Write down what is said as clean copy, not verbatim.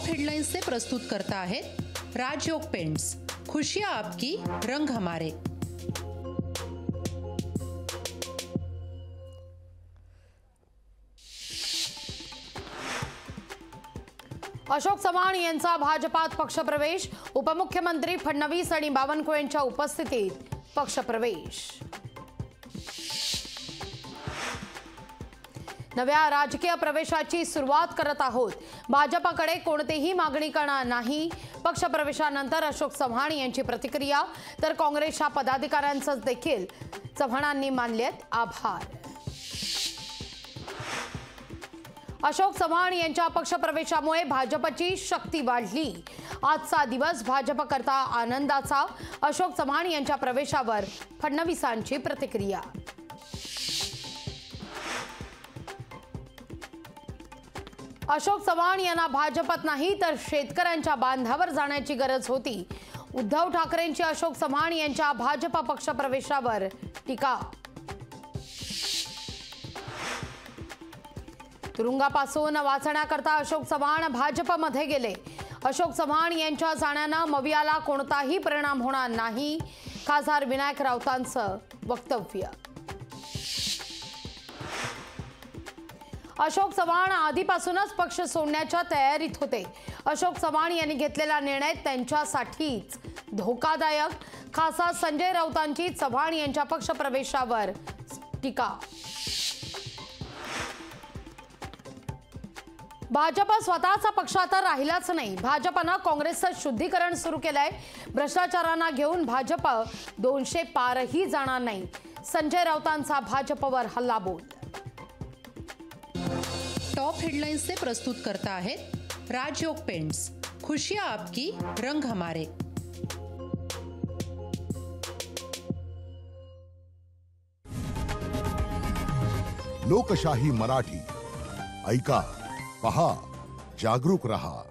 Headlines से प्रस्तुत करता है राजयोग पेंट्स, खुशियां आपकी, रंग हमारे। अशोक चव्हाण यांचा भाजपात पक्षप्रवेश, उपमुख्यमंत्री फडणवीस आणि बावनकुळे यांच्या उपस्थितीत पक्षप्रवेश। नव्या राजकीय प्रवेशाची सुरुवात करत आहोत, भाजपाकडे कोणतीही मागणी करणार नाही। पक्षप्रवेशानंतर अशोक चव्हाण यांची प्रतिक्रिया, तर काँग्रेसच्या पदाधिकाऱ्यांचे देखील चव्हाणांनी मानलेत आभार। अशोक चव्हाण यांच्या पक्षप्रवेशामुळे भाजपची शक्ती वाढली, आजचा दिवस भाजपकरता आनंदाचा। अशोक चव्हाण यांच्या प्रवेशावर फडणवीसांची प्रतिक्रिया। अशोक चव्हाण यांना भाजपत नाही तर शेतकऱ्यांच्या बांधावर जाण्याची गरज होती। उद्धव ठाकरेंची अशोक चव्हाण यांच्या भाजप पक्षप्रवेशावर टीका। तुरुंगापासून वाचण्याकरता अशोक चव्हाण भाजपमध्ये गेले। अशोक चव्हाण यांच्या जाण्याने मवियाला कोणताही परिणाम होणार नाही, खासदार विनायक राऊतांचं वक्तव्य। अशोक चव्हाण आधीपासूनच पक्ष सोडण्याच्या तयारीत होते। अशोक चव्हाण यांनी घेतलेला निर्णय त्यांच्यासाठीच धोकादायक, खासदार संजय राऊतांची चव्हाण यांच्या पक्षप्रवेशावर टीका। भाजप स्वतःचा पक्ष आता राहिलाच नाही, भाजपनं काँग्रेसचं शुद्धीकरण सुरू केलंय। भ्रष्टाचारांना घेऊन भाजप 200 पारही जाणार नाही, संजय राऊतांचा भाजपवर हल्लाबोल। टॉप हेडलाइंस से प्रस्तुत करता है राजयोग पेंट्स, खुशियां आपकी, रंग हमारे। लोकशाही मराठी ऐका, पहा, जागरूक रहा।